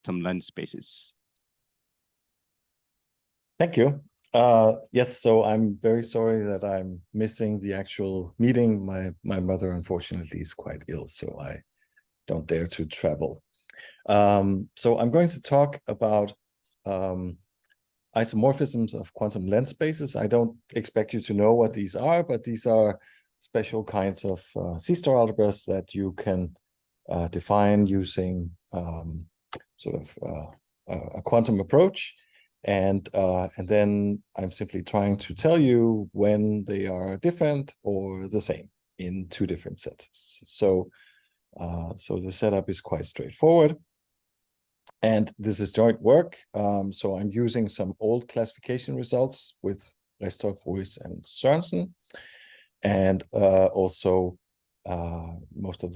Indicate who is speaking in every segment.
Speaker 1: quantum length spaces.
Speaker 2: Thank you. Yes, so I'm very sorry that I'm missing the actual meeting. My mother, unfortunately, is quite ill, so I don't dare to travel. So I'm going to talk about isomorphisms of quantum length spaces. I don't expect you to know what these are, but these are special kinds of C-star algebras that you can define using sort of a quantum approach. And then I'm simply trying to tell you when they are different or the same in two different sets. So the setup is quite straightforward. And this is joint work. So I'm using some old classification results with Restorff, Ruiz, and Sørensen. And also most of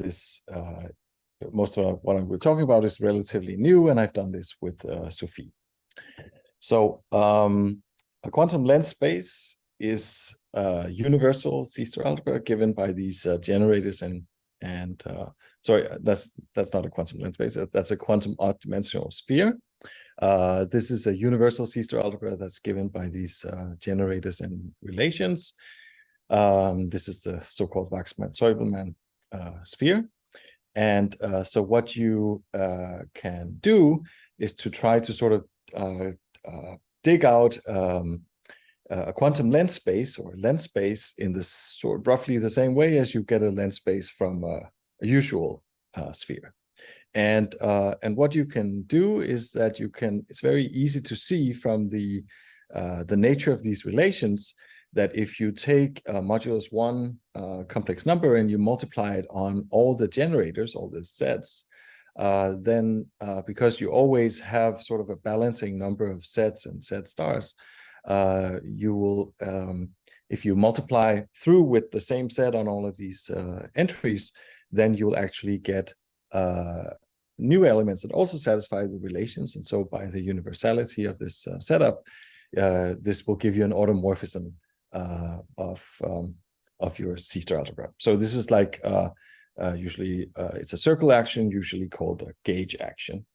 Speaker 2: what we're talking about is relatively new, and I've done this with Sophie. So a quantum length space is a universal C-star algebra given by these generators and sorry, that's not a quantum length space. That's a quantum odd-dimensional sphere. This is a universal C-star algebra that's given by these generators and relations. This is the so-called Waxman-Zeubelmann sphere. And so what you can do is to try to sort of dig out a quantum length space or length space in this sort of roughly the same way as you get a length space from a usual sphere. And what you can do is that it's very easy to see from the nature of these relations that if you take modulus 1 complex number and you multiply it on all the generators, all the sets, then because you always have sort of a balancing number of sets and set stars, you will, if you multiply through with the same set on all of these entries, then you'll actually get new elements that also satisfy the relations. And so by the universality of this setup, this will give you an automorphism of your C-star algebra. So this is like usually it's a circle action, usually called a gauge action.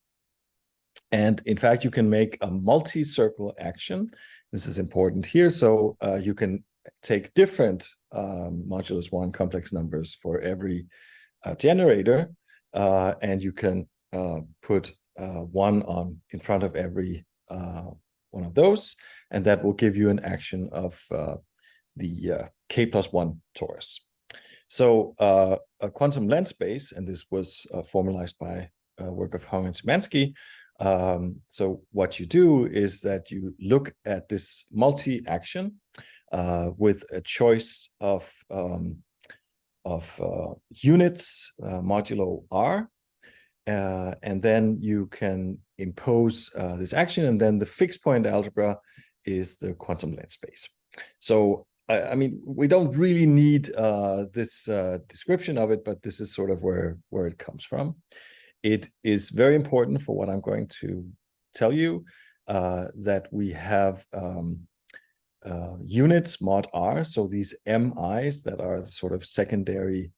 Speaker 2: And in fact, you can make a multi-circle action. This is important here. So you can take different modulus 1 complex numbers for every generator, and you can put 1 in front of every one of those, and that will give you an action of the k+1 torus. So a quantum length space, and this was formalized by work of Hong and Szymanski. So what you do is that you look at this multi-action with a choice of units modulo r, and then you can impose this action, and then the fixed point algebra is the quantum length space. So I mean, we don't really need this description of it, but this is sort of where it comes from. It is very important for what I'm going to tell you that we have units mod r, so these mi's that are the sort of secondary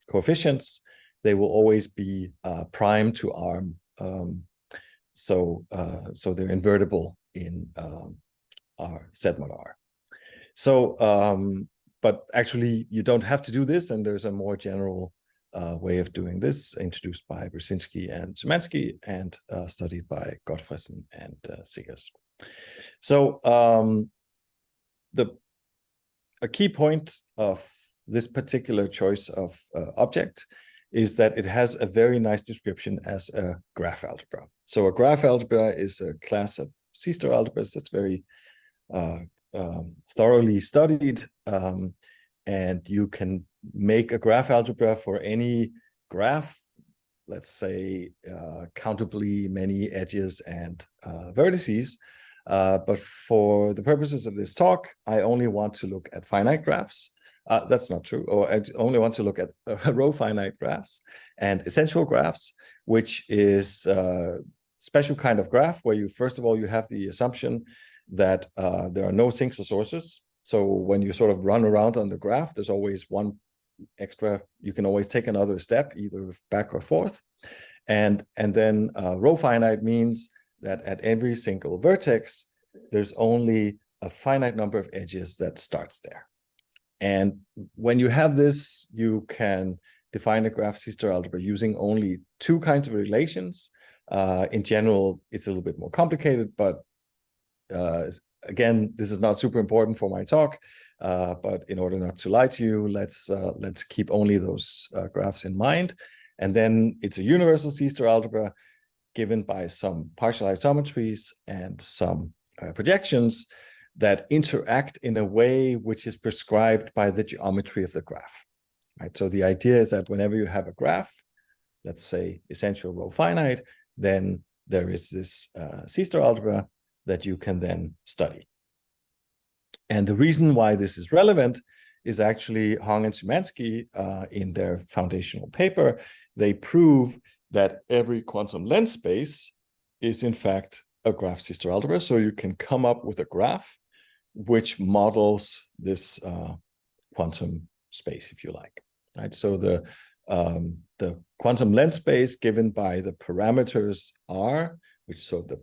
Speaker 2: coefficients, they will always be prime to r. So they're invertible in R, Z mod R. So, but actually you don't have to do this, and there's a more general way of doing this introduced by Brzezinski and Szymanski and studied by Gottfriedsen and Zegers. So a key point of this particular choice of object is that it has a very nice description as a graph algebra. So a graph algebra is a class of C-star algebras that's very thoroughly studied, and you can make a graph algebra for any graph, let's say countably many edges and vertices. But for the purposes of this talk, I only want to look at finite graphs. That's not true. Or I only want to look at row finite graphs and essential graphs, which is a special kind of graph where you, first of all, you have the assumption that there are no sinks or sources. So when you sort of run around on the graph, there's always one extra, you can always take another step, either back or forth. And then row finite means that at every single vertex, there's only a finite number of edges that starts there. And when you have this, you can define a graph C-star algebra using only two kinds of relations. In general, it's a little bit more complicated, but again, this is not super important for my talk. But in order not to lie to you, let's keep only those graphs in mind. And then it's a universal C-star algebra given by some partial isometries and some projections that interact in a way which is prescribed by the geometry of the graph. Right? So the idea is that whenever you have a graph, let's say essential row finite, then there is this C-star algebra that you can then study. And the reason why this is relevant is actually Hong and Szymanski in their foundational paper. They prove that every quantum length space is in fact a graph C-star algebra. So you can come up with a graph which models this quantum space, if you like. Right? So the quantum length space given by the parameters R, which so the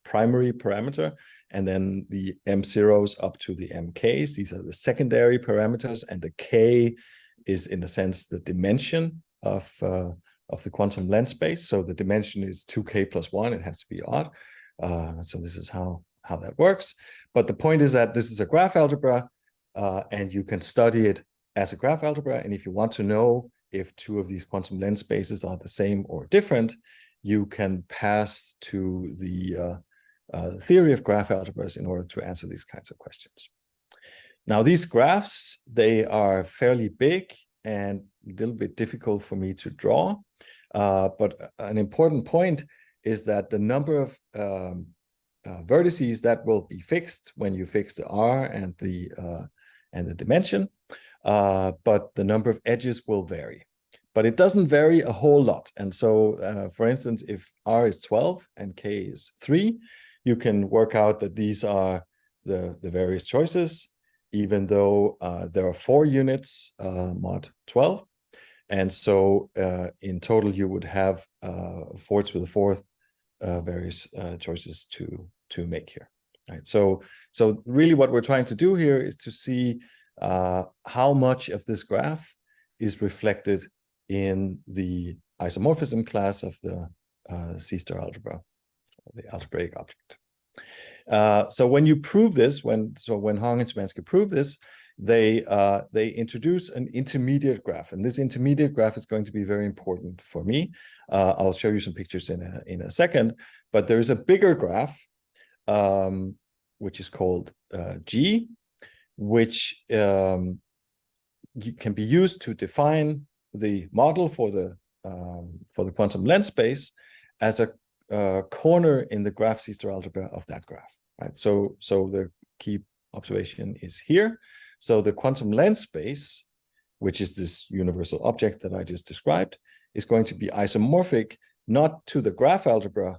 Speaker 2: primary parameter, and then the m0s up to the mk's. These are the secondary parameters, and the k is in a sense the dimension of the quantum length space. So the dimension is 2k plus 1. It has to be odd. So this is how that works. But the point is that this is a graph algebra, and you can study it as a graph algebra. And if you want to know if two of these quantum length spaces are the same or different, you can pass to the theory of graph algebras in order to answer these kinds of questions. Now, these graphs, they are fairly big and a little bit difficult for me to draw. But an important point is that the number of vertices that will be fixed when you fix the R and the dimension, but the number of edges will vary. But it doesn't vary a whole lot. And so, for instance, if R is 12 and K is 3, you can work out that these are the various choices, even though there are 4 units mod 12. And so in total, you would have 4 to the 4th various choices to make here. Right? So really what we're trying to do here is to see how much of this graph is reflected in the isomorphism class of the C-star algebra, the algebraic object. So when you prove this, when Hong and Szymanski prove this, they introduce an intermediate graph, and this intermediate graph is going to be very important for me. I'll show you some pictures in a second, but there is a bigger graph, which is called G, which can be used to define the model for the quantum length space as a corner in the graph C-star algebra of that graph. Right. So the key observation is here. So the quantum length space, which is this universal object that I just described, is going to be isomorphic not to the graph algebra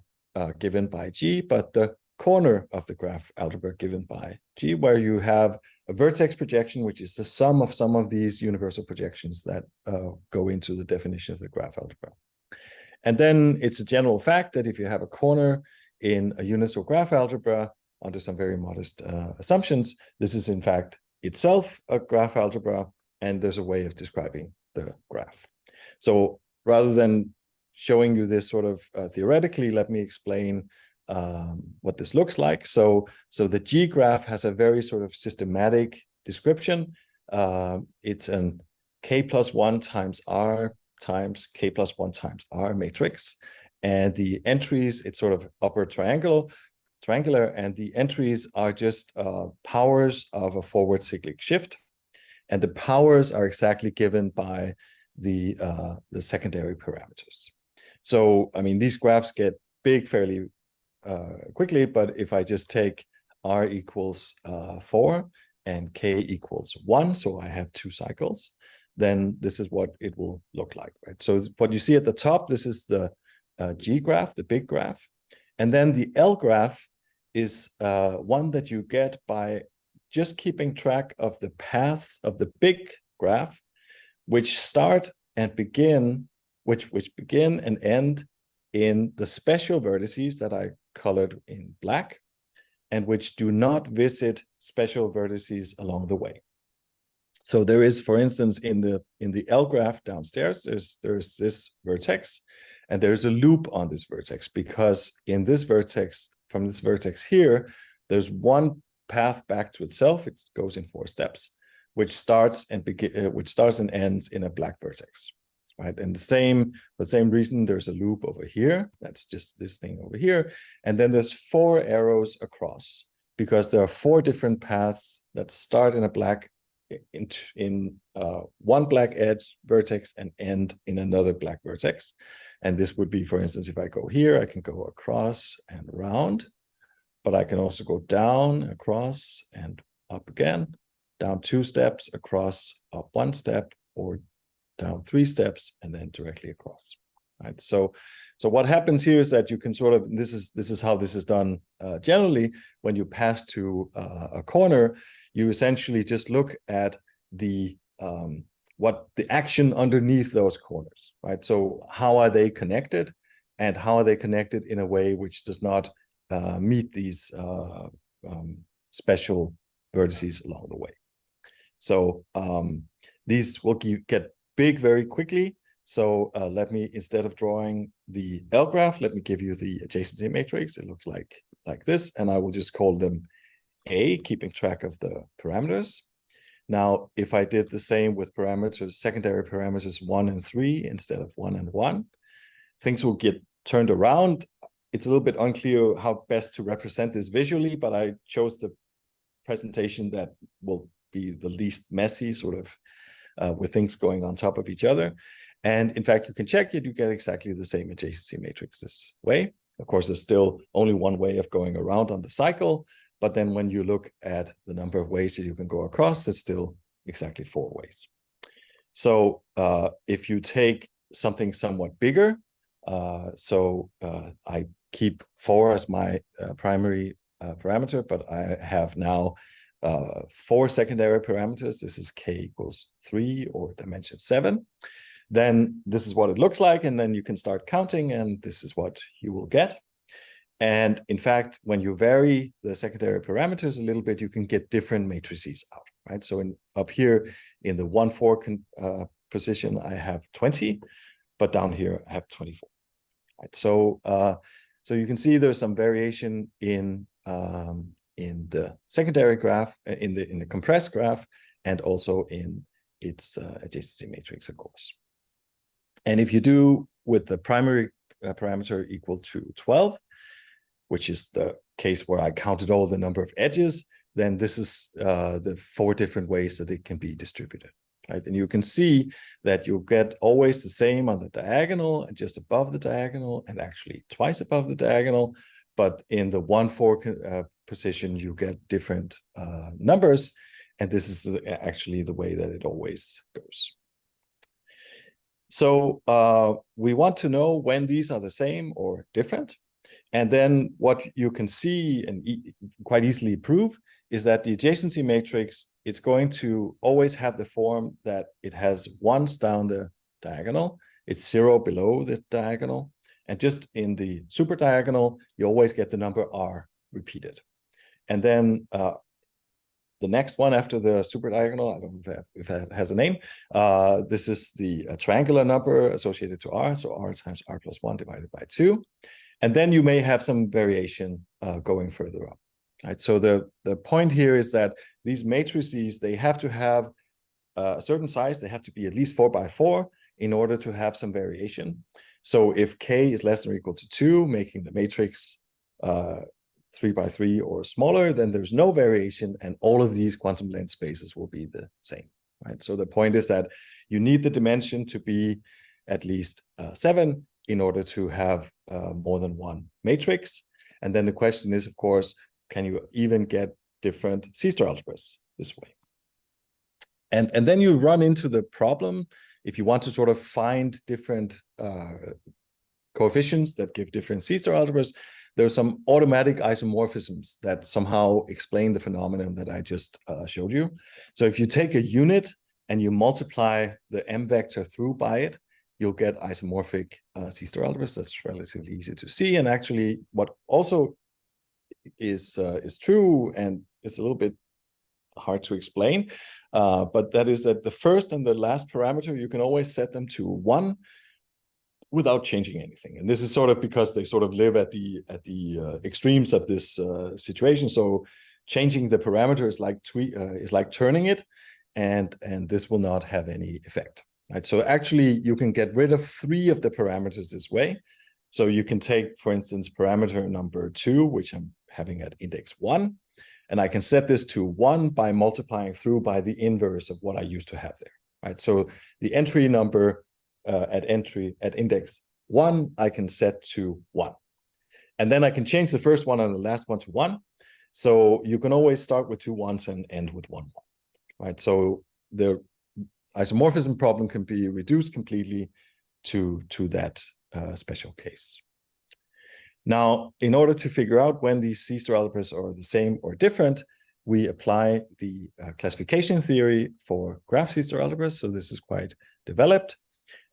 Speaker 2: given by G, but the corner of the graph algebra given by G, where you have a vertex projection, which is the sum of some of these universal projections that go into the definition of the graph algebra. And then it's a general fact that if you have a corner in a universal graph algebra under some very modest assumptions, this is in fact itself a graph algebra, and there's a way of describing the graph. So rather than showing you this sort of theoretically, let me explain what this looks like. So the G graph has a very sort of systematic description. It's an k plus 1 times R times k plus 1 times R matrix. And the entries, it's sort of upper triangular, and the entries are just powers of a forward cyclic shift. And the powers are exactly given by the secondary parameters. So, I mean, these graphs get big fairly quickly, but if I just take R equals 4 and K equals 1, so I have 2 cycles, then this is what it will look like, right? So what you see at the top, this is the G graph, the big graph. And then the L graph is one that you get by just keeping track of the paths of the big graph, which start and begin which begin and end in the special vertices that I colored in black, and which do not visit special vertices along the way. So there is, for instance, in the L graph downstairs, there's this vertex, and there's a loop on this vertex, because in this vertex, from this vertex here, there's one path back to itself. It goes in 4 steps, which starts and ends in a black vertex, right? And for the same reason, there's a loop over here. That's just this thing over here, and then there's 4 arrows across, because there are 4 different paths that start in a black in one black edge vertex and end in another black vertex. And this would be, for instance, if I go here, I can go across and around, but I can also go down, across, and up again, down 2 steps, across, up 1 step, or down 3 steps, and then directly across. Right. So what happens here is that you can sort of, this is how this is done generally. When you pass to a corner, you essentially just look at the what the action underneath those corners, right? So how are they connected, and how are they connected in a way which does not meet these special vertices along the way. So these will get big very quickly. So let me, instead of drawing the L graph, let me give you the adjacency matrix. It looks like this, and I will just call them A, keeping track of the parameters. Now, if I did the same with parameters, secondary parameters 1 and 3 instead of 1 and 1, things will get turned around. It's a little bit unclear how best to represent this visually, but I chose the presentation that will be the least messy, sort of with things going on top of each other. And in fact, you can check it, you get exactly the same adjacency matrix this way. Of course, there's still only one way of going around on the cycle, but then when you look at the number of ways that you can go across, there's still exactly 4 ways. So if you take something somewhat bigger, I keep 4 as my primary parameter, but I have now 4 secondary parameters. This is k equals 3 or dimension 7. Then this is what it looks like, and then you can start counting, and this is what you will get. And in fact, when you vary the secondary parameters a little bit, you can get different matrices out, right? So up here in the 1, 4 position, I have 20, but down here I have 24. Right? So you can see there's some variation in the secondary graph, in the compressed graph, and also in its adjacency matrix, of course. And if you do with the primary parameter equal to 12, which is the case where I counted all the number of edges, then this is the 4 different ways that it can be distributed, right? And you can see that you get always the same on the diagonal and just above the diagonal, and actually twice above the diagonal. But in the 1, 4 position, you get different numbers, and this is actually the way that it always goes. So we want to know when these are the same or different. And then what you can see and quite easily prove is that the adjacency matrix, it's going to always have the form that it has 1s down the diagonal, it's 0 below the diagonal, and just in the super diagonal, you always get the number r repeated. And then the next one after the super diagonal, I don't know if that has a name. This is the triangular number associated to r, so r times r plus 1 divided by 2. And then you may have some variation going further up, right? So the point here is that these matrices, they have to have a certain size. They have to be at least 4 by 4 in order to have some variation. So if k is less than or equal to 2, making the matrix 3 by 3 or smaller, then there's no variation, and all of these quantum length spaces will be the same, right? So the point is that you need the dimension to be at least 7 in order to have more than one matrix. And then the question is, of course, can you even get different C-star algebras this way? And then you run into the problem, if you want to sort of find different coefficients that give different C-star algebras, there's some automatic isomorphisms that somehow explain the phenomenon that I just showed you. So if you take a unit and you multiply the m vector through by it, you'll get isomorphic C-star algebras. That's relatively easy to see. And actually, what also is true, and it's a little bit hard to explain, but that is that the first and the last parameter, you can always set them to 1 without changing anything. And this is sort of because they sort of live at the extremes of this situation. So changing the parameter is like turning it, and this will not have any effect. Right? So actually, you can get rid of 3 of the parameters this way. So you can take, for instance, parameter number 2, which I'm having at index 1, and I can set this to 1 by multiplying through by the inverse of what I used to have there. Right? So the entry number at index 1, I can set to 1. And then I can change the first one and the last one to 1. So you can always start with 2 1s and end with 1 1. Right? So the isomorphism problem can be reduced completely to that special case. Now, in order to figure out when these C-star algebras are the same or different, we apply the classification theory for graph C-star algebras. So this is quite developed.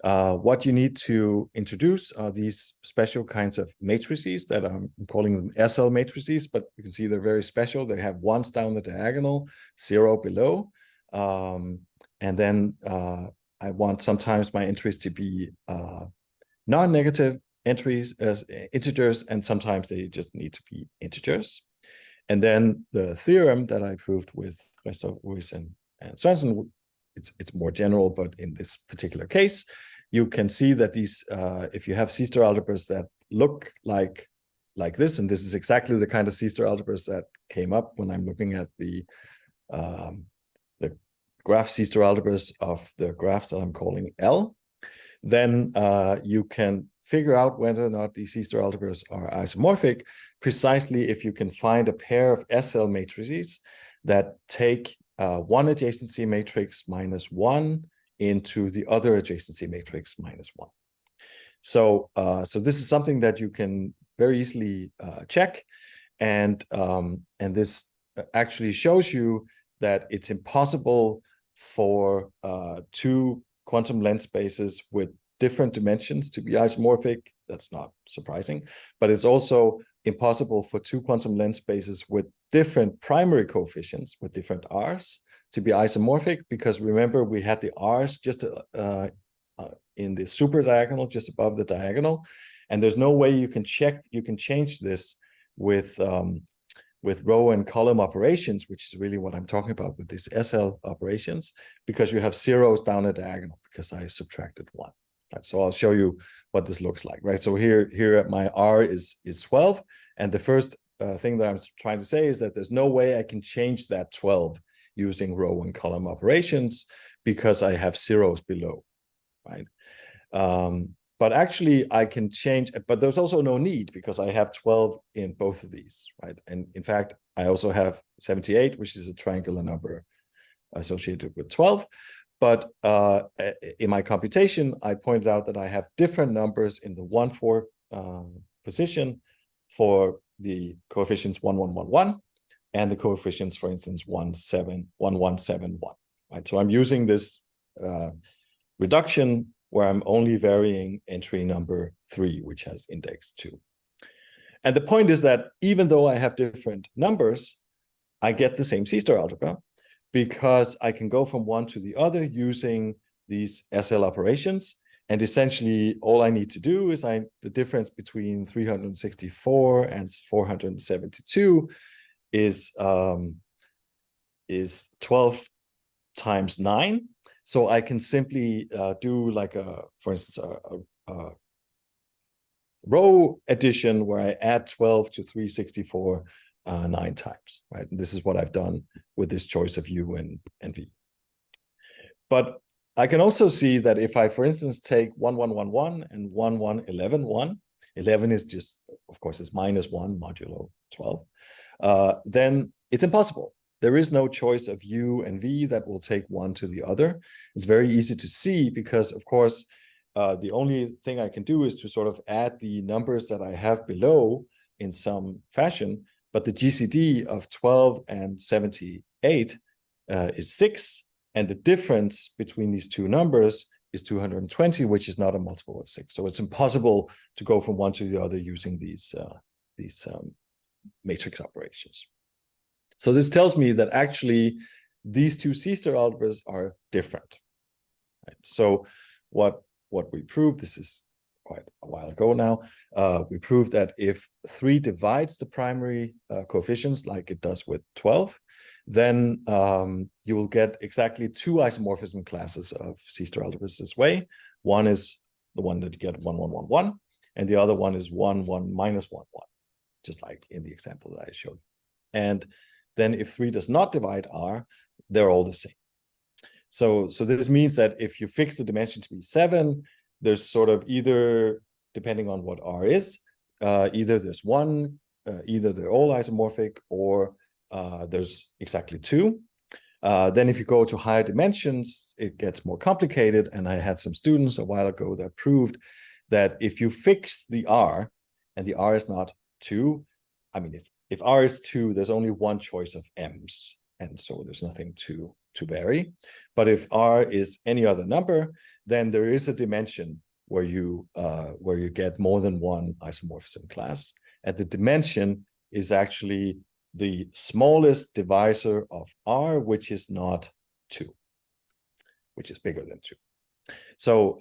Speaker 2: What you need to introduce are these special kinds of matrices that I'm calling them SL matrices, but you can see they're very special. They have 1s down the diagonal, 0 below. And then I want sometimes my entries to be non-negative entries as integers, and sometimes they just need to be integers. And then the theorem that I proved with Ruiz and Sørensen, it's more general, but in this particular case, you can see that these, if you have C-star algebras that look like this, and this is exactly the kind of C-star algebras that came up when I'm looking at the graph C-star algebras of the graphs that I'm calling L, then you can figure out whether or not these C-star algebras are isomorphic precisely if you can find a pair of SL matrices that take one adjacency matrix minus 1 into the other adjacency matrix minus 1. So this is something that you can very easily check, and this actually shows you that it's impossible for 2 quantum length spaces with different dimensions to be isomorphic. That's not surprising, but it's also impossible for 2 quantum length spaces with different primary coefficients, with different r's, to be isomorphic, because remember, we had the r's just in the super diagonal, just above the diagonal, and there's no way you can change this with row and column operations, which is really what I'm talking about with these SL operations, because you have zeros down a diagonal because I subtracted 1. Right, so I'll show you what this looks like, right? So here my R is 12, and the first thing that I'm trying to say is that there's no way I can change that 12 using row and column operations because I have zeros below, right? But actually I can change, but there's also no need because I have 12 in both of these, right? And in fact, I also have 78, which is a triangular number associated with 12. But in my computation, I pointed out that I have different numbers in the 1, 4 position for the coefficients 1, 1, 1, 1, and the coefficients, for instance, 1, 7, 1, 1, 7, 1. Right? So I'm using this reduction where I'm only varying entry number 3, which has index 2. And the point is that even though I have different numbers, I get the same C-star algebra, because I can go from one to the other using these SL operations. And essentially, all I need to do is the difference between 364 and 472 is 12 times 9. So I can simply do like for instance, a row addition where I add 12 to 364 9 times, right? And this is what I've done with this choice of U and V. But I can also see that if I, for instance, take 1, 1, 1, 1 and 1, 1, 11, 1, 11 is just, of course, it's minus 1 modulo 12, then it's impossible. There is no choice of U and V that will take one to the other. It's very easy to see because, of course, the only thing I can do is to sort of add the numbers that I have below in some fashion. But the GCD of 12 and 78 is 6. And the difference between these two numbers is 220, which is not a multiple of 6. So it's impossible to go from one to the other using these matrix operations. So this tells me that actually these two C-star algebras are different. Right? So what we proved, this is quite a while ago now, we proved that if 3 divides the primary coefficients like it does with 12, then you will get exactly 2 isomorphism classes of C-star algebras this way. One is the one that you get 1, 1, 1, 1, and the other one is 1, 1, minus 1, 1, just like in the example that I showed. And then if 3 does not divide R, they're all the same. So this means that if you fix the dimension to be 7, there's sort of either, depending on what R is, either there's 1, either they're all isomorphic, or there's exactly 2. Then if you go to higher dimensions, it gets more complicated. And I had some students a while ago that proved that if you fix the R, and the R is not 2, I mean, if R is 2, there's only one choice of M's, and so there's nothing to vary. But if R is any other number, then there is a dimension where you get more than one isomorphism class. And the dimension is actually the smallest divisor of R, which is not 2, which is bigger than 2. So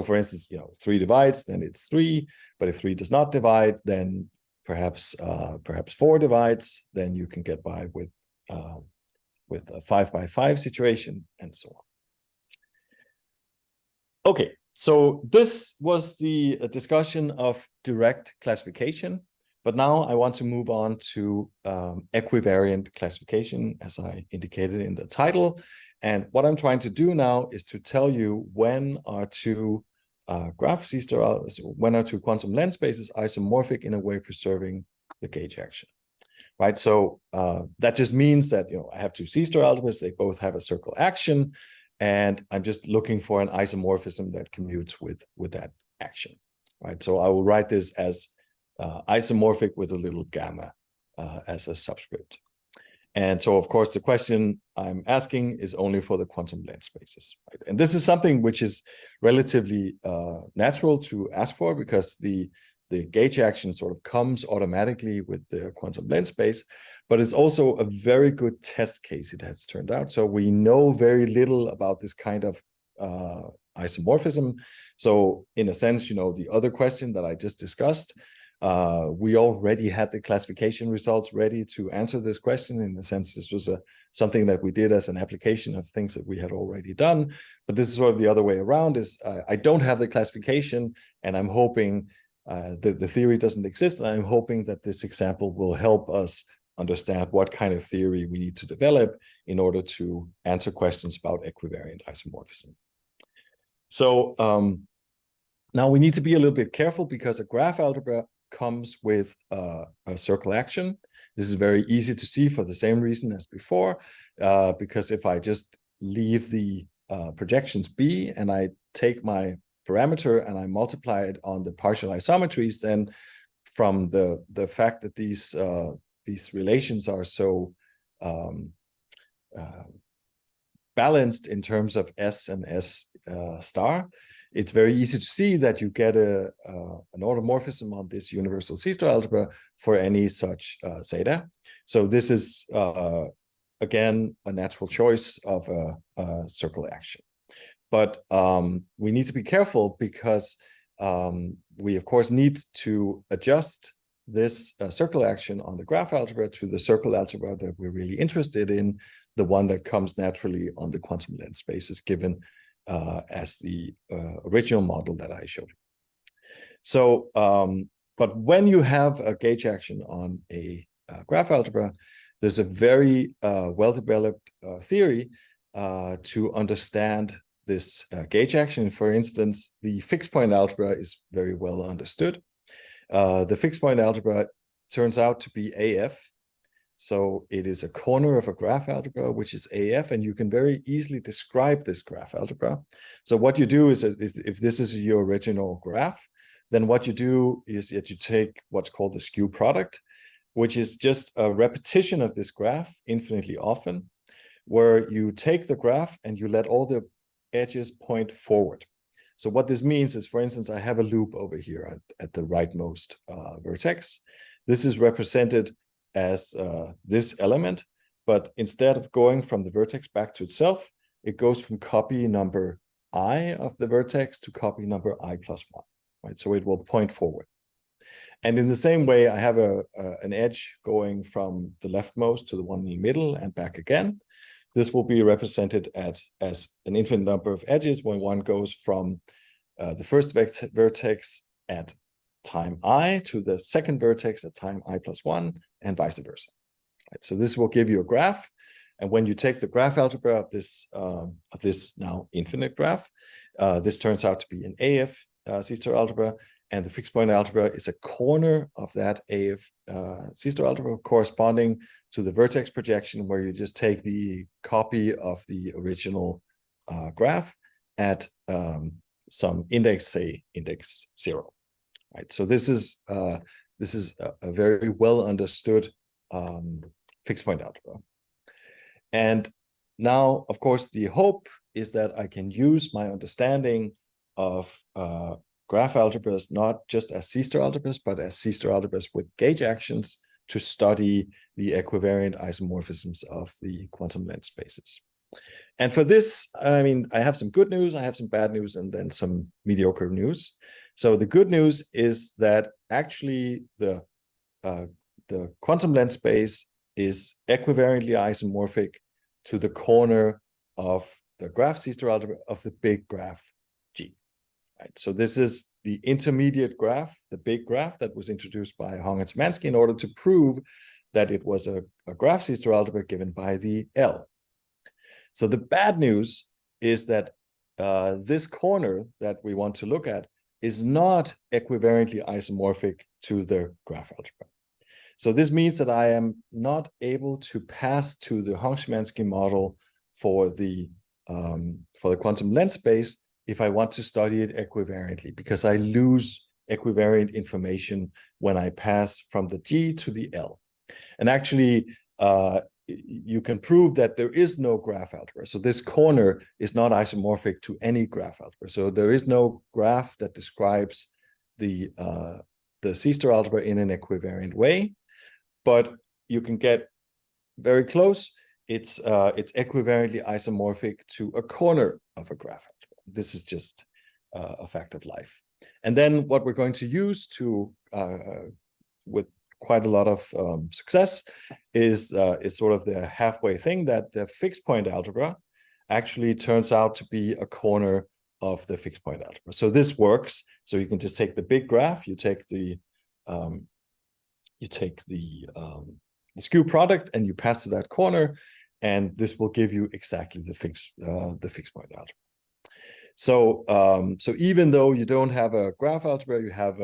Speaker 2: for instance, 3 divides, then it's 3. But if 3 does not divide, then perhaps 4 divides, then you can get by with a 5 by 5 situation, and so on. Okay, so this was the discussion of direct classification, but now I want to move on to equivariant classification, as I indicated in the title. And what I'm trying to do now is to tell you when our two graph C-star, when our two quantum length spaces isomorphic in a way preserving the gauge action. Right, so that just means that I have two C-star algebras. They both have a circle action, and I'm just looking for an isomorphism that commutes with that action. Right, so I will write this as isomorphic with a little gamma as a subscript. And so, of course, the question I'm asking is only for the quantum length spaces. Right? And this is something which is relatively natural to ask for, because the gauge action sort of comes automatically with the quantum length space, but it's also a very good test case, it has turned out. So we know very little about this kind of isomorphism. So in a sense, the other question that I just discussed, we already had the classification results ready to answer this question. In a sense, this was something that we did as an application of things that we had already done. But this is sort of the other way around, is I don't have the classification, and I'm hoping the theory doesn't exist, and I'm hoping that this example will help us understand what kind of theory we need to develop in order to answer questions about equivariant isomorphism. So now we need to be a little bit careful, because a graph algebra comes with a circle action. This is very easy to see for the same reason as before, because if I just leave the projections B and I take my parameter and I multiply it on the partial isometries, then from the fact that these relations are so balanced in terms of S and S star, it's very easy to see that you get an automorphism on this universal C-star algebra for any such zeta. So this is again a natural choice of a circle action. But we need to be careful, because we, of course, need to adjust this circle action on the graph algebra to the circle algebra that we're really interested in, the one that comes naturally on the quantum length spaces, given as the original model that I showed you. So, but when you have a gauge action on a graph algebra, there's a very well-developed theory to understand this gauge action. For instance, the fixed point algebra is very well understood. The fixed point algebra turns out to be AF. So it is a corner of a graph algebra, which is AF, and you can very easily describe this graph algebra. So what you do is if this is your original graph, then what you do is that you take what's called the skew product, which is just a repetition of this graph infinitely often, where you take the graph and you let all the edges point forward. So what this means is, for instance, I have a loop over here at the rightmost vertex. This is represented as this element, but instead of going from the vertex back to itself, it goes from copy number I of the vertex to copy number I plus 1, right? So it will point forward. And in the same way, I have an edge going from the leftmost to the one in the middle and back again. This will be represented as an infinite number of edges when one goes from the first vertex at time I to the second vertex at time I plus 1 and vice versa. Right? So this will give you a graph. And when you take the graph algebra of this now infinite graph, this turns out to be an AF C-star algebra, and the fixed point algebra is a corner of that AF C-star algebra corresponding to the vertex projection, where you just take the copy of the original graph at some index, say index 0. Right. So this is a very well understood fixed point algebra. And now, of course, the hope is that I can use my understanding of graph algebras not just as C-star algebras, but as C-star algebras with gauge actions to study the equivariant isomorphisms of the quantum length spaces. And for this, I mean, I have some good news, I have some bad news, and then some mediocre news. So the good news is that actually the quantum length space is equivariantly isomorphic to the corner of the graph C-star algebra of the big graph G. Right? So this is the intermediate graph, the big graph that was introduced by Hong and Szymanski in order to prove that it was a graph C-star algebra given by the L. So the bad news is that this corner that we want to look at is not equivariantly isomorphic to the graph algebra. So this means that I am not able to pass to the Hong-Szymanski model for the quantum length space if I want to study it equivariantly, because I lose equivariant information when I pass from the G to the L. And actually, you can prove that there is no graph algebra. So this corner is not isomorphic to any graph algebra. So there is no graph that describes the C-star algebra in an equivariant way, but you can get very close. It's equivariantly isomorphic to a corner of a graph algebra. This is just a fact of life. And then what we're going to use to with quite a lot of success is sort of the halfway thing, that the fixed point algebra actually turns out to be a corner of the fixed point algebra. So this works. So you can just take the big graph, you take the skew product, and you pass to that corner, and this will give you exactly the fixed point algebra. So so even though you don't have a graph algebra, you have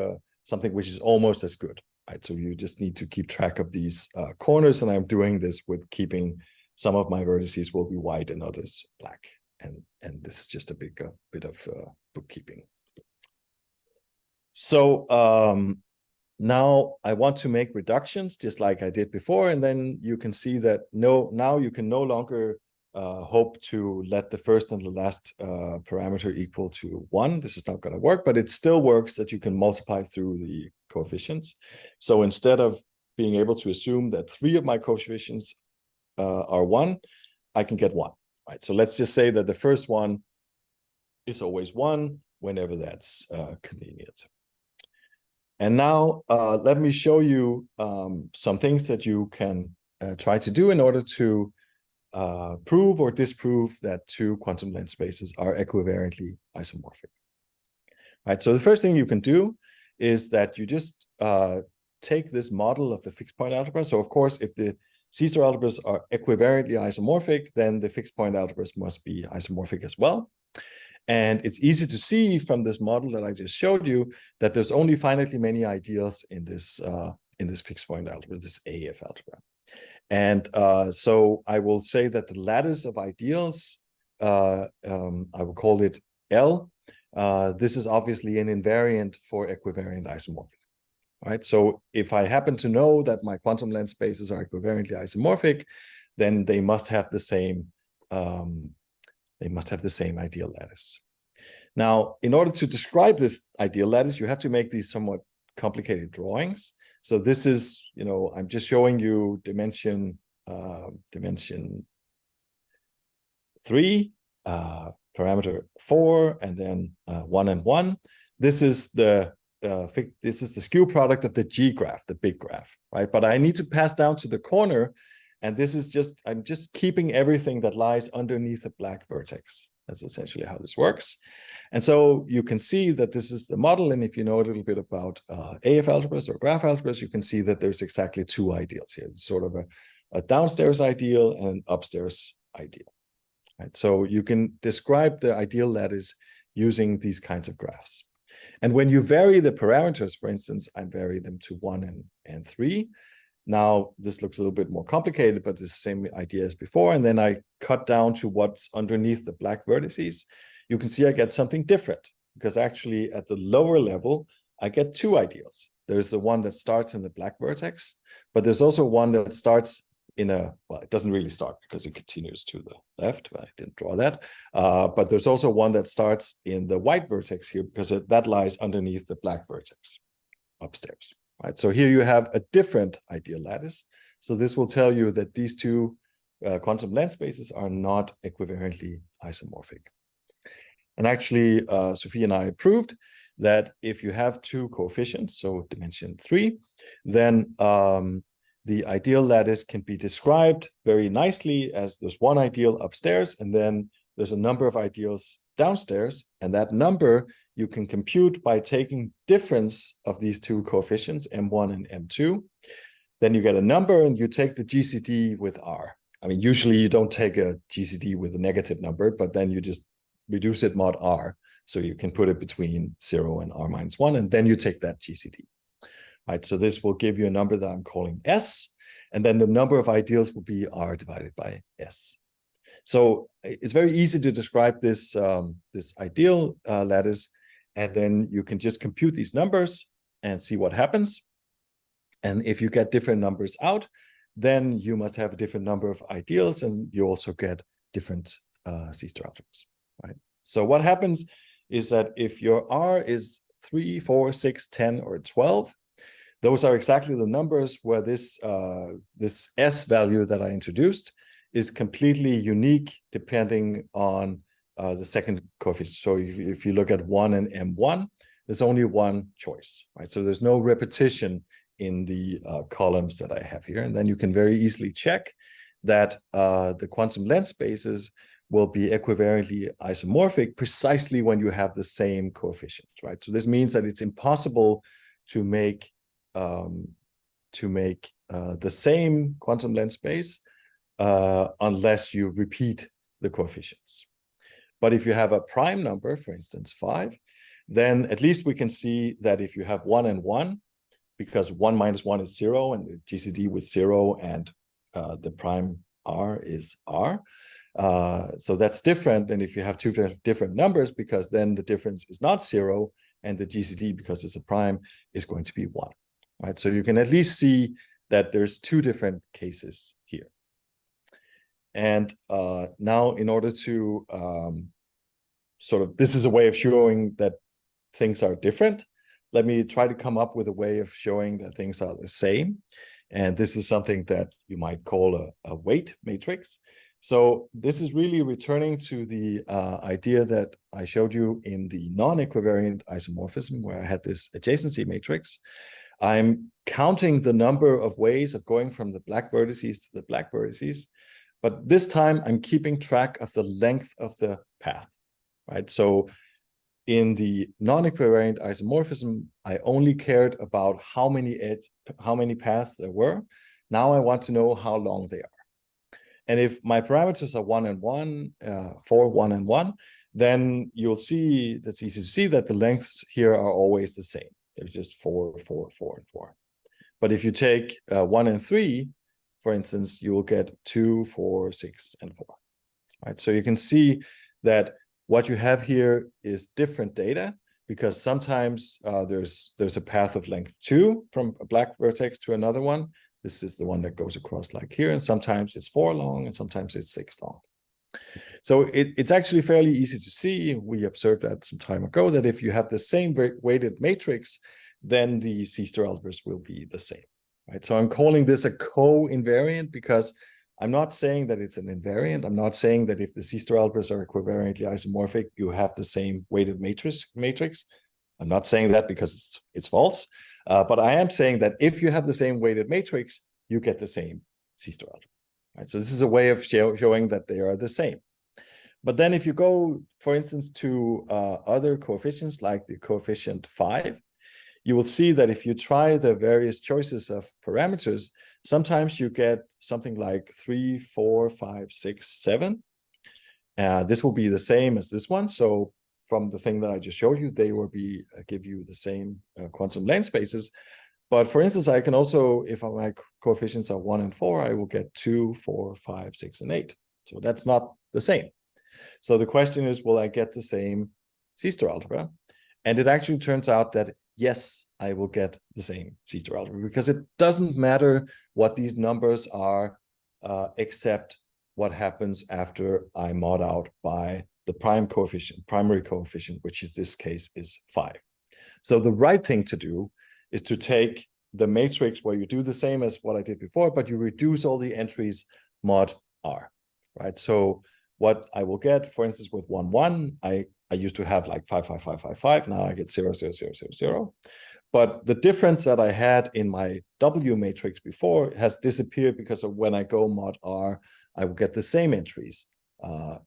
Speaker 2: something which is almost as good. Right? So you just need to keep track of these corners, and I'm doing this with keeping some of my vertices will be white and others black, and this is just a bit of bookkeeping. So now I want to make reductions just like I did before, and then you can see that now you can no longer hope to let the first and the last parameter equal to 1. This is not going to work, but it still works that you can multiply through the coefficients. So instead of being able to assume that 3 of my coefficients are 1, I can get 1. Right? So let's just say that the first one is always 1 whenever that's convenient. And now let me show you some things that you can try to do in order to prove or disprove that 2 quantum length spaces are equivariantly isomorphic. Right. So the first thing you can do is that you just take this model of the fixed point algebra. So of course, if the C-star algebras are equivariantly isomorphic, then the fixed point algebras must be isomorphic as well. And it's easy to see from this model that I just showed you that there's only finitely many ideals in this fixed point algebra, this AF algebra. And so I will say that the lattice of ideals, I will call it L. This is obviously an invariant for equivariant isomorphism. Right? So if I happen to know that my quantum length spaces are equivariantly isomorphic, then they must have the same ideal lattice. Now, in order to describe this ideal lattice, you have to make these somewhat complicated drawings. So this is, I'm just showing you dimension 3, parameter 4, and then 1 and 1. This is the skew product of the G graph, the big graph, right? But I need to pass down to the corner, and this is I'm just keeping everything that lies underneath the black vertex. That's essentially how this works. And so you can see that this is the model, and if you know a little bit about AF algebras or graph algebras, you can see that there's exactly 2 ideals here. It's sort of a downstairs ideal and an upstairs ideal. Right? So you can describe the ideal lattice using these kinds of graphs. And when you vary the parameters, for instance, I vary them to 1 and 3. Now, this looks a little bit more complicated, but it's the same idea as before. And then I cut down to what's underneath the black vertices. You can see I get something different, because actually at the lower level, I get 2 ideals. There's the one that starts in the black vertex, but there's also one that starts well, it doesn't really start because it continues to the left. I didn't draw that. But there's also one that starts in the white vertex here, because that lies underneath the black vertex upstairs. Right? So here you have a different ideal lattice. So this will tell you that these 2 quantum length spaces are not equivariantly isomorphic. And actually, Sophie and I proved that if you have 2 coefficients, so dimension 3, then the ideal lattice can be described very nicely as there's one ideal upstairs, and then there's a number of ideals downstairs, and that number you can compute by taking difference of these 2 coefficients, M1 and M2. Then you get a number, and you take the GCD with R. I mean, usually you don't take a GCD with a negative number, but then you just reduce it mod R. So you can put it between 0 and R minus 1, and then you take that GCD. Right, so this will give you a number that I'm calling S, and then the number of ideals will be R divided by S. So it's very easy to describe this, this ideal lattice, and then you can just compute these numbers and see what happens. And if you get different numbers out, then you must have a different number of ideals, and you also get different C-star algebras. Right? So what happens is that if your R is 3, 4, 6, 10, or 12, those are exactly the numbers where this S value that I introduced is completely unique depending on the second coefficient. So if you look at 1 and M1, there's only one choice, right? So there's no repetition in the columns that I have here. And then you can very easily check that the quantum length spaces will be equivariantly isomorphic precisely when you have the same coefficients, right? So this means that it's impossible to make the same quantum length space unless you repeat the coefficients. But if you have a prime number, for instance, 5, then at least we can see that if you have 1 and 1, because 1 minus 1 is 0, and the GCD with 0, and the prime R is R. So that's different than if you have 2 different numbers, because then the difference is not 0, and the GCD, because it's a prime, is going to be 1. Right? So you can at least see that there's 2 different cases here. And now, in order to this is a way of showing that things are different. Let me try to come up with a way of showing that things are the same. And this is something that you might call a weight matrix. So this is really returning to the idea that I showed you in the non-equivariant isomorphism, where I had this adjacency matrix. I'm counting the number of ways of going from the black vertices to the black vertices, but this time I'm keeping track of the length of the path, right? So in the non-equivariant isomorphism, I only cared about how many paths there were. Now I want to know how long they are. And if my parameters are 1 and 1, 4, 1 and 1, then you'll see, that's easy to see, that the lengths here are always the same. There's just 4, 4, 4, and 4. But if you take 1 and 3, for instance, you will get 2, 4, 6, and 4. Right? So you can see that what you have here is different data, because sometimes there's a path of length 2 from a black vertex to another one. This is the one that goes across like here, and sometimes it's 4 long, and sometimes it's 6 long. So it's actually fairly easy to see. We observed that some time ago, that if you have the same weighted matrix, then the C-star algebras will be the same, right? So I'm calling this a co-invariant because I'm not saying that it's an invariant. I'm not saying that if the C-star algebras are equivariantly isomorphic, you have the same weighted matrix. I'm not saying that because it's false, but I am saying that if you have the same weighted matrix, you get the same C-star algebra, right? So this is a way of showing that they are the same. But then if you go, for instance, to other coefficients like the coefficient 5, you will see that if you try the various choices of parameters, sometimes you get something like 3, 4, 5, 6, 7. This will be the same as this one. So from the thing that I just showed you, they will give you the same quantum length spaces. But for instance, I can also, if my coefficients are 1 and 4, I will get 2, 4, 5, 6, and 8. So that's not the same. So the question is, will I get the same C-star algebra? And it actually turns out that yes, I will get the same C-star algebra, because it doesn't matter what these numbers are, except what happens after I mod out by the primary coefficient, which in this case is 5. So the right thing to do is to take the matrix where you do the same as what I did before, but you reduce all the entries mod R, right? So what I will get, for instance, with 1, 1, I used to have like 5, 5, 5, 5, 5. Now I get 0, 0, 0, 0, 0. But the difference that I had in my W matrix before has disappeared because of when I go mod R, I will get the same entries,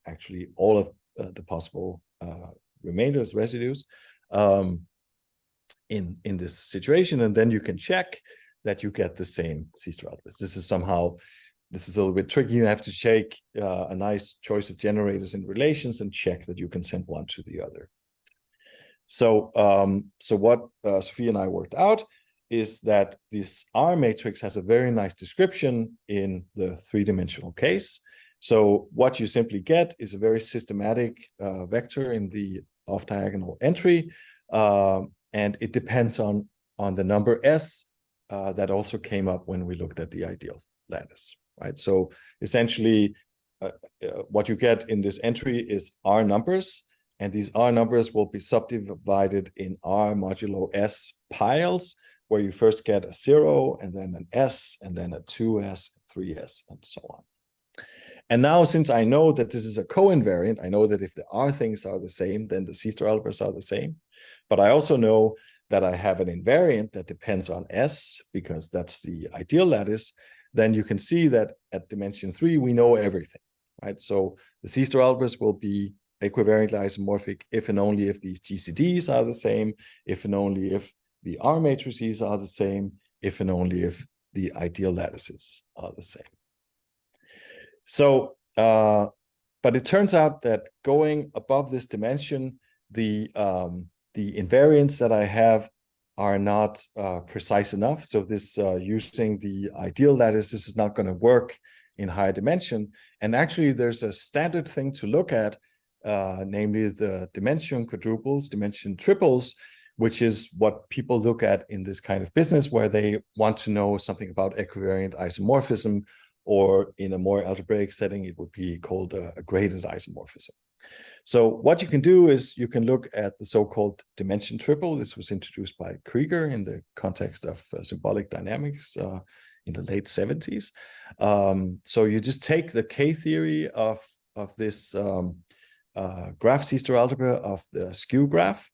Speaker 2: actually all of the possible residues in this situation. And then you can check that you get the same C-star algebras. This is a little bit tricky. You have to take a nice choice of generators and relations and check that you can send one to the other. So, so what Sophie and I worked out is that this R matrix has a very nice description in the three-dimensional case. So what you simply get is a very systematic vector in the off-diagonal entry, and it depends on the number S that also came up when we looked at the ideal lattice. Right, so essentially, what you get in this entry is R numbers, and these R numbers will be subdivided in R modulo S piles, where you first get a 0, and then an S, and then a 2S, 3S, and so on. And now, since I know that this is a co-invariant, I know that if the R things are the same, then the C-star algebras are the same. But I also know that I have an invariant that depends on S, because that's the ideal lattice. Then you can see that at dimension 3, we know everything, right? So the C-star algebras will be equivariantly isomorphic if and only if these GCDs are the same, if and only if the R matrices are the same, if and only if the ideal lattices are the same. So, but it turns out that going above this dimension, the invariants that I have are not precise enough. So this using the ideal lattice, this is not going to work in higher dimension. And actually, there's a standard thing to look at, namely the dimension quadruples, dimension triples, which is what people look at in this kind of business, where they want to know something about equivariant isomorphism, or in a more algebraic setting, it would be called a graded isomorphism. So what you can do is you can look at the so-called dimension triple. This was introduced by Krieger in the context of symbolic dynamics in the late 70s. So you just take the K-theory of this graph C-star algebra of the skew graph.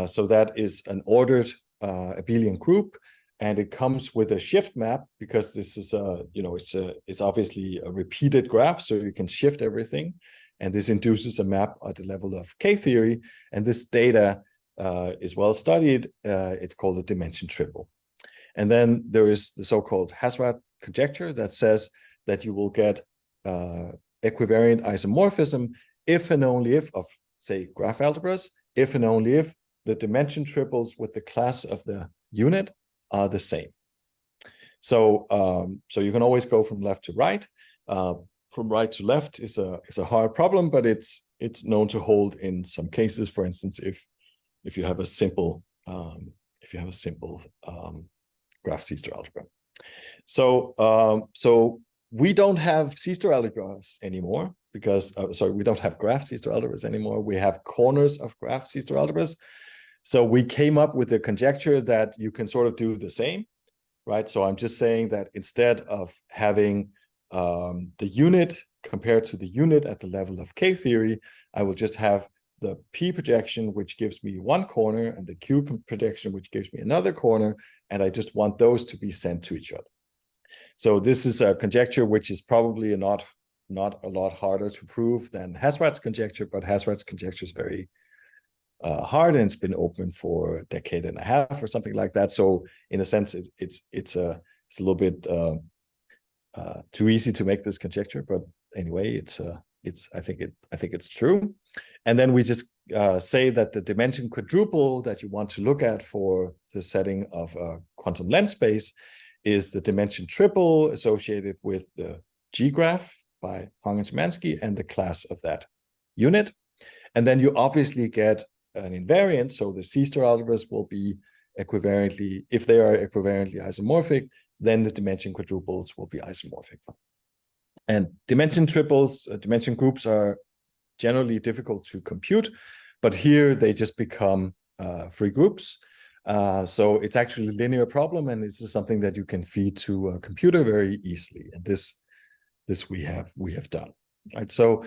Speaker 2: So that is an ordered abelian group, and it comes with a shift map, because this is it's obviously a repeated graph, so you can shift everything. And this induces a map at the level of K-theory. And this data is well studied. It's called the dimension triple. And then there is the so-called Hasrat conjecture that says that you will get equivariant isomorphism if and only if of, say, graph algebras, if and only if the dimension triples with the class of the unit are the same. So, so you can always go from left to right. From right to left is a hard problem, but it's known to hold in some cases. For instance, if you have a simple graph C-star algebra. So so we don't have C-star algebras anymore. because, sorry, we don't have graph C-star algebras anymore. We have corners of graph C-star algebras. So we came up with the conjecture that you can sort of do the same, right? So I'm just saying that instead of having the unit compared to the unit at the level of K-theory, I will just have the P projection, which gives me one corner, and the Q projection, which gives me another corner, and I just want those to be sent to each other. So this is a conjecture which is probably not a lot harder to prove than Hasrat's conjecture, but Hasrat's conjecture is very hard, and it's been open for a decade and a half or something like that. So in a sense, it's a little bit too easy to make this conjecture, but anyway, I think it's true. And then we just say that the dimension quadruple that you want to look at for the setting of a quantum length space is the dimension triple associated with the G-graph by Hong and Szymanski and the class of that unit. And then you obviously get an invariant, so the C-star algebras will be equivariantly, if they are equivariantly isomorphic, then the dimension quadruples will be isomorphic. And dimension triples, dimension groups are generally difficult to compute, but here they just become free groups. So it's actually a linear problem, and this is something that you can feed to a computer very easily. And this we have done. Right. So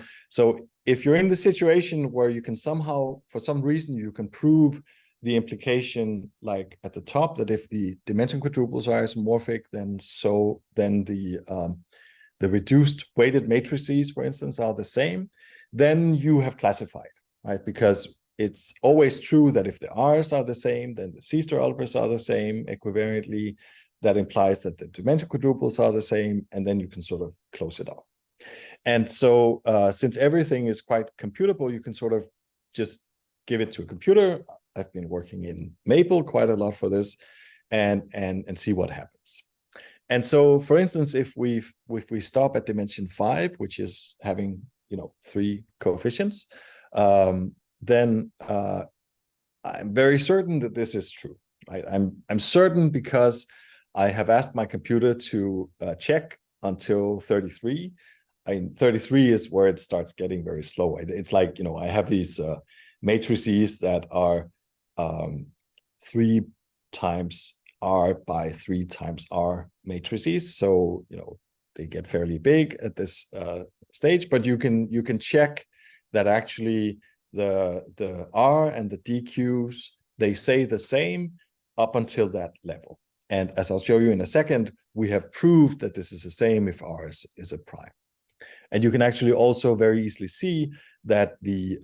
Speaker 2: if you're in the situation where you can somehow, for some reason, you can prove the implication, like at the top, that if the dimension quadruples are isomorphic, then the reduced weighted matrices, for instance, are the same, then you have classified, right? Because it's always true that if the R's are the same, then the C-star algebras are the same equivariantly. That implies that the dimension quadruples are the same, and then you can sort of close it off. And so since everything is quite computable, you can sort of just give it to a computer. I've been working in Maple quite a lot for this, and see what happens. And so, for instance, if we stop at dimension 5, which is having 3 coefficients, then I'm very certain that this is true. Right? I'm certain because I have asked my computer to check until 33. 33 is where it starts getting very slow. It's like, I have these matrices that are 3 times R by 3 times R matrices. So, they get fairly big at this stage, but you can check that actually the R and the DQs, they say the same up until that level. And as I'll show you in a second, we have proved that this is the same if R is a prime. And you can actually also very easily see that the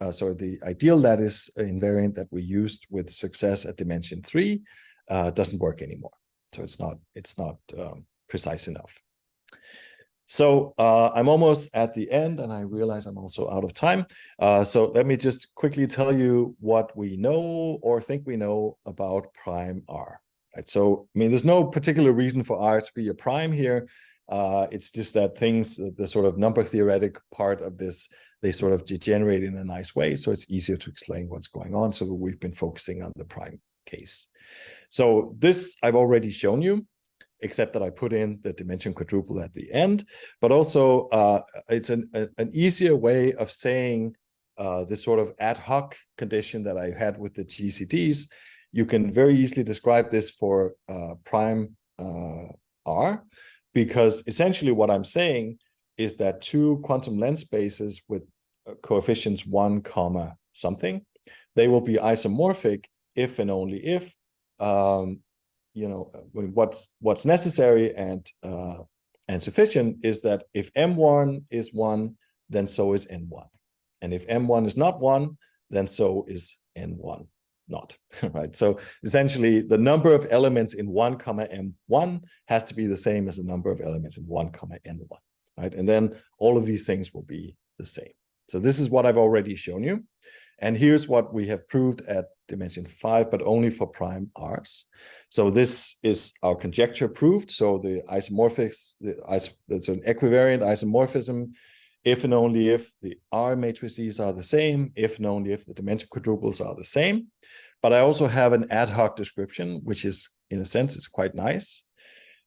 Speaker 2: the ideal lattice invariant that we used with success at dimension 3 doesn't work anymore. So it's not precise enough. So I'm almost at the end, and I realize I'm also out of time. So let me just quickly tell you what we know or think we know about prime R. Right? So, there's no particular reason for R to be a prime here. It's just that the sort of number theoretic part of this, they sort of degenerate in a nice way. So it's easier to explain what's going on. So we've been focusing on the prime case. So this I've already shown you, except that I put in the dimension quadruple at the end. But also it's an easier way of saying this sort of ad hoc condition that I had with the GCDs. You can very easily describe this for prime R, because essentially what I'm saying is that 2 quantum length spaces with coefficients 1, something, they will be isomorphic if and only if what's necessary and sufficient is that if M1 is 1, then so is N1. And if M1 is not 1, then so is N1 not, right? So essentially the number of elements in 1, M1 has to be the same as the number of elements in 1, N1, right? And then all of these things will be the same. So this is what I've already shown you. And here's what we have proved at dimension 5, but only for prime R's. So this is our conjecture proved. So the isomorphics, it's an equivariant isomorphism if and only if the R matrices are the same, if and only if the dimension quadruples are the same. But I also have an ad hoc description, which is, in a sense, it's quite nice.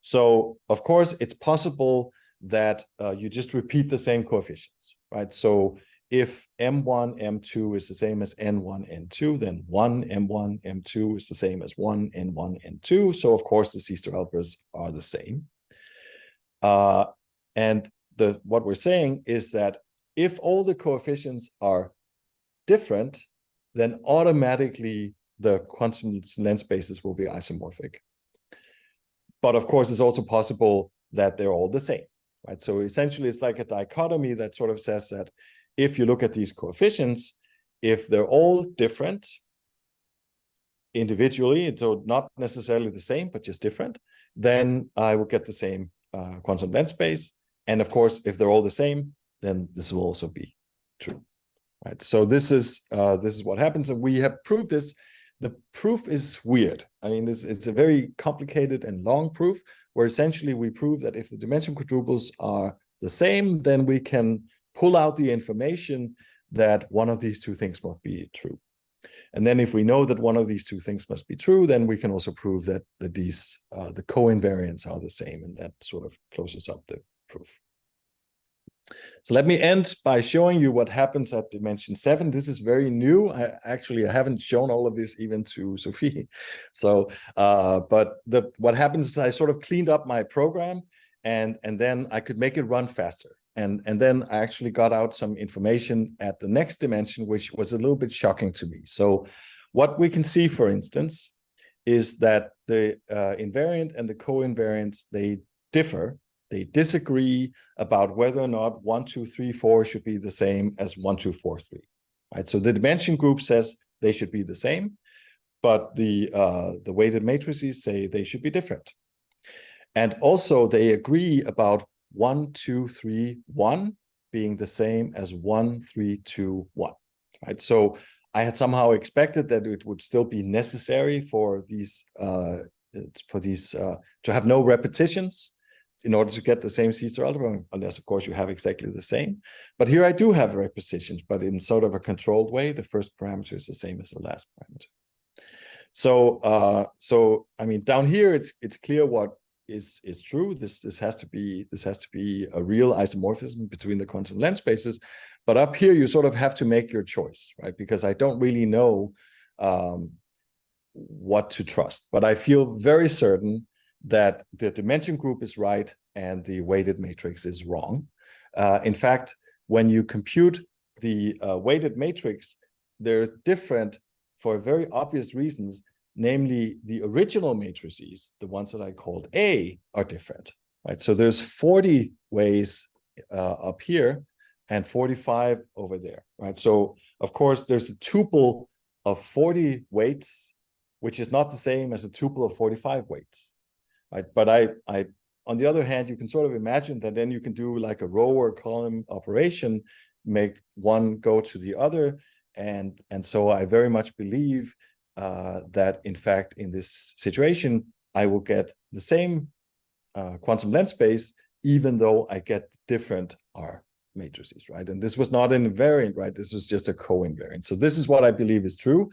Speaker 2: So, of course, it's possible that you just repeat the same coefficients, right? So if M1, M2 is the same as N1, N2, then 1, M1, M2 is the same as 1, N1, N2. So of course the C*-algebras are the same. And what we're saying is that if all the coefficients are different, then automatically the quantum length spaces will be isomorphic. But of course, it's also possible that they're all the same, right? So essentially, it's like a dichotomy that sort of says that if you look at these coefficients, if they're all different individually, so not necessarily the same, but just different, then I will get the same quantum length space. And of course, if they're all the same, then this will also be true, right? So this is what happens, and we have proved this. The proof is weird. I mean, it's a very complicated and long proof, where essentially we prove that if the dimension quadruples are the same, then we can pull out the information that one of these two things must be true. And then if we know that one of these two things must be true, then we can also prove that the co-invariants are the same, and that sort of closes up the proof. So let me end by showing you what happens at dimension 7. This is very new. I haven't shown all of this even to Sophie. So, but what happens is I sort of cleaned up my program, and then I could make it run faster. And then I actually got out some information at the next dimension, which was a little bit shocking to me. So what we can see, for instance, is that the invariant and the co-invariants, they differ. They disagree about whether or not 1, 2, 3, 4 should be the same as 1, 2, 4, 3. Right? So the dimension group says they should be the same, but the weighted matrices say they should be different. And also they agree about 1, 2, 3, 1 being the same as 1, 3, 2, 1. Right? So I had somehow expected that it would still be necessary for these to have no repetitions in order to get the same C*-algebra, unless of course you have exactly the same. But here I do have repetitions, but in sort of a controlled way. The first parameter is the same as the last parameter. So I mean, down here it's clear what is true. This has to be a real isomorphism between the quantum length spaces. But up here you sort of have to make your choice, right? Because I don't really know what to trust, but I feel very certain that the dimension group is right and the weighted matrix is wrong. In fact, when you compute the weighted matrix, they're different for very obvious reasons. Namely, the original matrices, the ones that I called A, are different, right? So there's 40 ways up here and 45 over there, right? So of course, there's a tuple of 40 weights, which is not the same as a tuple of 45 weights. Right? But I, on the other hand, you can sort of imagine that then you can do like a row or column operation, make one go to the other, and so I very much believe that in fact in this situation I will get the same quantum length space, even though I get different R matrices, right? And this was not an invariant, right? This was just a co-invariant. So this is what I believe is true.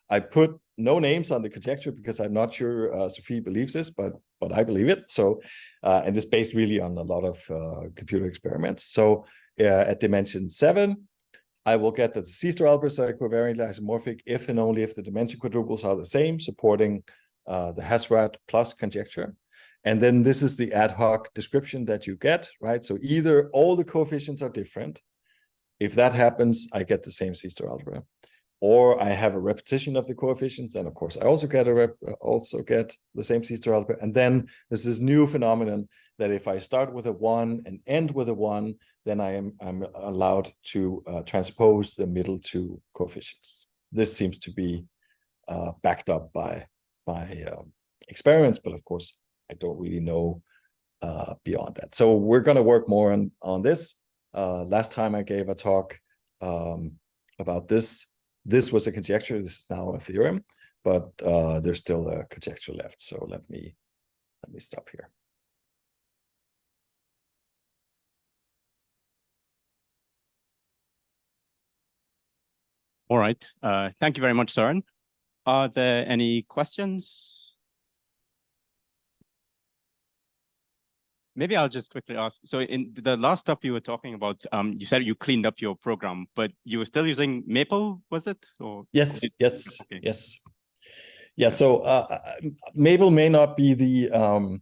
Speaker 2: I put no names on the conjecture because I'm not sure Sophie believes this, but I believe it. So, and it's based really on a lot of computer experiments. So at dimension 7, I will get that the C*-algebras are equivariantly isomorphic if and only if the dimension quadruples are the same, supporting the Hasrat plus conjecture. And then this is the ad hoc description that you get, right? So either all the coefficients are different. If that happens, I get the same C*-algebra. Or I have a repetition of the coefficients, and of course I also get the same C*-algebra. And then there's this new phenomenon that if I start with a 1 and end with a 1, then I'm allowed to transpose the middle two coefficients. This seems to be backed up by experiments, but of course I don't really know beyond that. So we're going to work more on this. Last time I gave a talk about this. This was a conjecture. This is now a theorem, but there's still a conjecture left. So let me stop here.
Speaker 1: All right. Thank you very much, Søren. Are there any questions? Maybe I'll just quickly ask. So in the last stuff you were talking about, you said you cleaned up your program, but you were still using Maple, was it? Or
Speaker 2: Yes, yes,
Speaker 1: okay.
Speaker 2: yes. Yeah, so Maple may not be the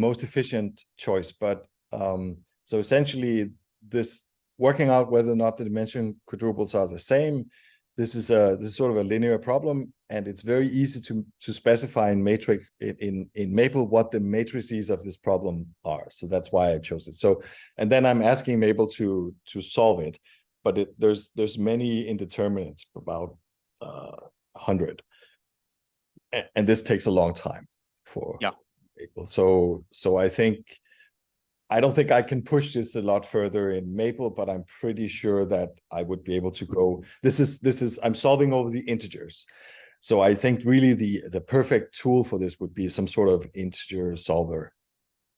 Speaker 2: most efficient choice, but so essentially this working out whether or not the dimension quadruples are the same. This is sort of a linear problem, and it's very easy to specify in matrix in Maple what the matrices of this problem are. So that's why I chose it. So, and then I'm asking Maple to solve it, but there's many indeterminates, about 100, and this takes a long time for Maple. So I don't think I can push this a lot further in Maple, but I'm pretty sure that I would be able to go. This is I'm solving over the integers. So I think really the perfect tool for this would be some sort of integer solver,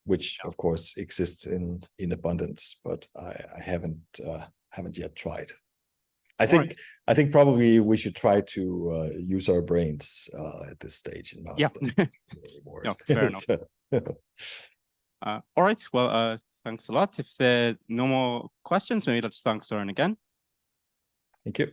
Speaker 2: which of course exists in abundance, but I haven't yet tried. I think probably we should try to use our brains at this stage and not anymore.
Speaker 1: No, fair enough. All right. Well, thanks a lot. If there are no more questions, maybe let's thank Søren again.
Speaker 2: Thank you.